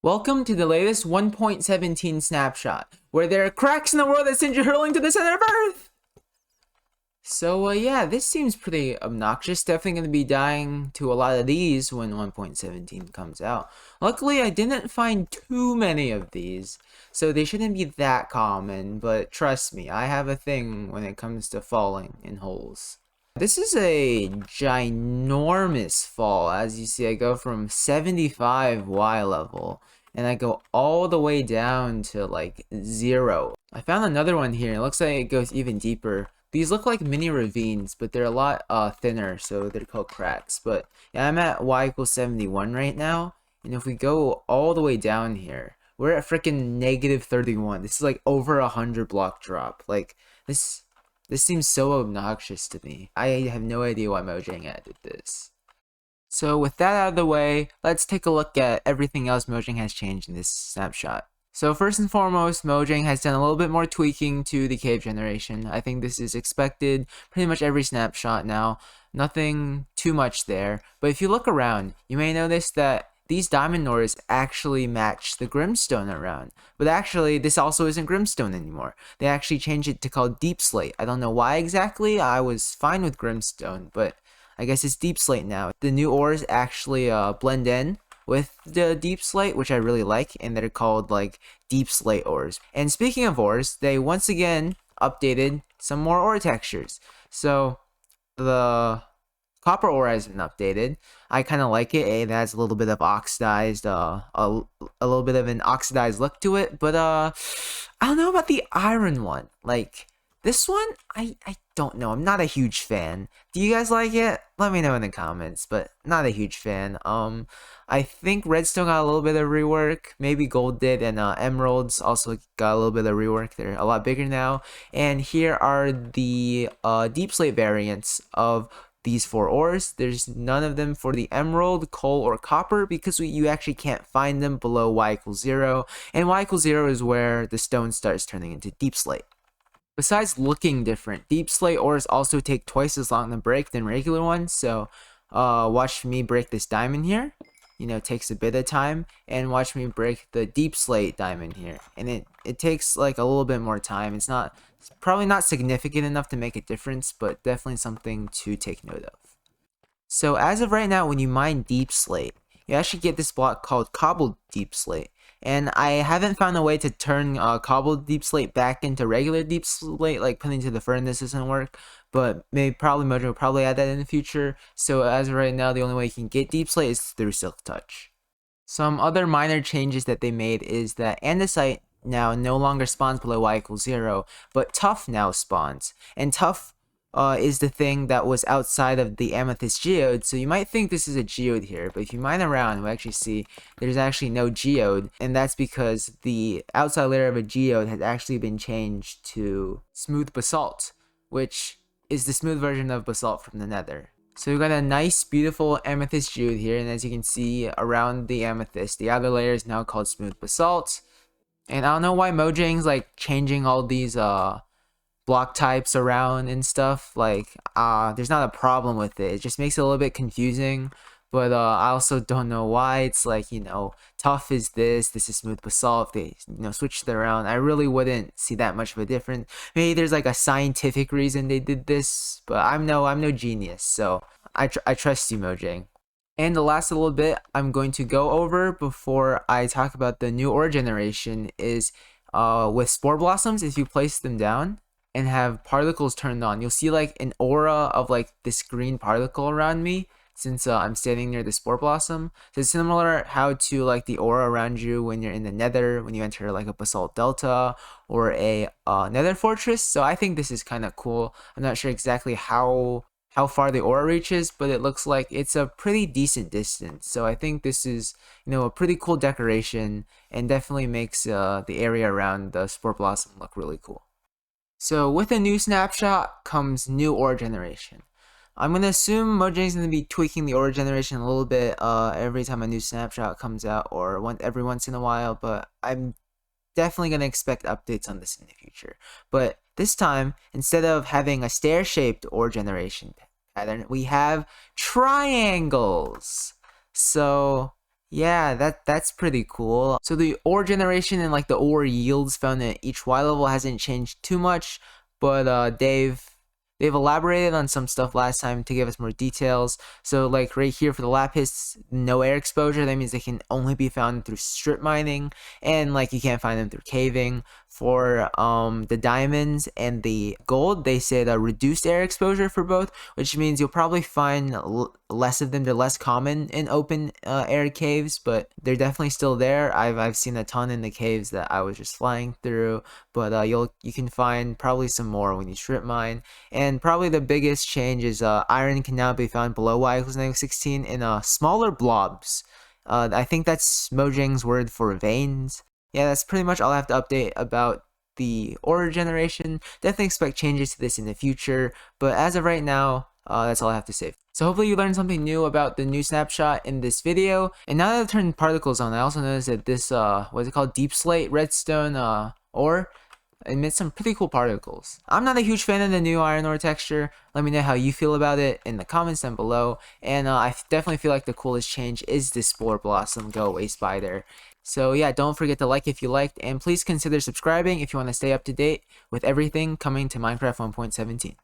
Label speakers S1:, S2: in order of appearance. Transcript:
S1: Welcome to the latest 1.17 Snapshot, where there are cracks in the world that send you hurtling to the center of Earth! So, yeah, this seems pretty obnoxious. Definitely going to be dying to a lot of these when 1.17 comes out. Luckily, I didn't find too many of these, so they shouldn't be that common, but trust me, I have a thing when it comes to falling in holes. This is a ginormous fall. As you see, I go from 75 Y level and I go all the way down to like 0. I found another one here. It looks like it goes even deeper. These look like mini ravines, but they're a lot thinner, so they're called cracks. But yeah, I'm at Y equals 71 right now, and if we go all the way down here, we're at freaking negative 31. This is like over 100 block drop. Like this seems so obnoxious to me. I have no idea why Mojang added this. So with that out of the way, let's take a look at everything else Mojang has changed in this snapshot. So first and foremost, Mojang has done a little bit more tweaking to the cave generation. I think this is expected pretty much every snapshot now. Nothing too much there. But if you look around, you may notice that these diamond ores actually match the grimstone around. But actually, this also isn't grimstone anymore. They actually changed it to called deep slate. I don't know why exactly. I was fine with grimstone, but I guess it's deep slate now. The new ores actually blend in with the deep slate, which I really like, and they're called like deep slate ores. And speaking of ores, they once again updated some more ore textures. So the copper ore has been updated. I kind of like it. It has a little bit of oxidized, a little bit of an oxidized look to it. But I don't know about the iron one. Like this one, I don't know. I'm not a huge fan. Do you guys like it? Let me know in the comments. But not a huge fan. I think redstone got a little bit of rework. Maybe gold did, and emeralds also got a little bit of rework. They're a lot bigger now. And here are the deep slate variants of these 4 ores. There's none of them for the emerald, coal, or copper because you actually can't find them below Y equals 0. And Y equals 0 is where the stone starts turning into deep slate. Besides looking different, deep slate ores also take twice as long to break than regular ones. So watch me break this diamond here. You know, it takes a bit of time. And watch me break the deep slate diamond here. And it takes like a little bit more time. It's probably not significant enough to make a difference, but definitely something to take note of. So as of right now, when you mine deep slate, you actually get this block called cobbled deep slate. And I haven't found a way to turn cobbled deep slate back into regular deep slate, like putting into the furnace doesn't work. But Mojang will probably add that in the future. So as of right now, the only way you can get deep slate is through silk touch. Some other minor changes that they made is that andesite now no longer spawns below Y equals 0, but tough now spawns. And tough is the thing that was outside of the amethyst geode, so you might think this is a geode here, but if you mine around, you'll actually see there's actually no geode, and that's because the outside layer of a geode has actually been changed to smooth basalt, which is the smooth version of basalt from the nether. So we've got a nice, beautiful amethyst geode here, and as you can see around the amethyst, the outer layer is now called smooth basalt. And I don't know why Mojang's like changing all these block types around and stuff. Like there's not a problem with it. It just makes it a little bit confusing. But I also don't know why. It's like, you know, tough is this is smooth basalt. If they, you know, switched it around, I really wouldn't see that much of a difference. Maybe there's like a scientific reason they did this, but I'm no genius, so I trust you, Mojang. And the last little bit I'm going to go over before I talk about the new ore generation is with spore blossoms. If you place them down and have particles turned on, you'll see like an aura of like this green particle around me since I'm standing near the spore blossom. So it's similar how to like the aura around you when you're in the nether, when you enter like a basalt delta or a nether fortress. So I think this is kind of cool. I'm not sure exactly how far the aura reaches, but it looks like it's a pretty decent distance. So I think this is, you know, a pretty cool decoration and definitely makes the area around the spore blossom look really cool. So with a new snapshot comes new ore generation. I'm going to assume Mojang's going to be tweaking the ore generation a little bit every time a new snapshot comes out, or every once in a while, but I'm definitely going to expect updates on this in the future. But this time, instead of having a stair-shaped ore generation pattern, we have triangles. So Yeah, that's pretty cool. So the ore generation and like the ore yields found at each Y level hasn't changed too much, but they've elaborated on some stuff last time to give us more details. So like right here for the lapis, no air exposure. That means they can only be found through strip mining, and like you can't find them through caving. For the diamonds and the gold, they said reduced air exposure for both, which means you'll probably find less of them. They're less common in open air caves, but they're definitely still there. I've seen a ton in the caves that I was just flying through, but you can find probably some more when you strip mine. And probably the biggest change is iron can now be found below y equals -16 in smaller blobs. I think that's Mojang's word for veins. Yeah, that's pretty much all I have to update about the ore generation. Definitely expect changes to this in the future, but as of right now, that's all I have to say. So hopefully you learned something new about the new snapshot in this video. And now that I've turned particles on, I also noticed that this, what's it called, deep slate redstone ore emits some pretty cool particles. I'm not a huge fan of the new iron ore texture. Let me know how you feel about it in the comments down below. And I definitely feel like the coolest change is this spore blossom go away spider. So yeah, don't forget to like if you liked, and please consider subscribing if you want to stay up to date with everything coming to Minecraft 1.17.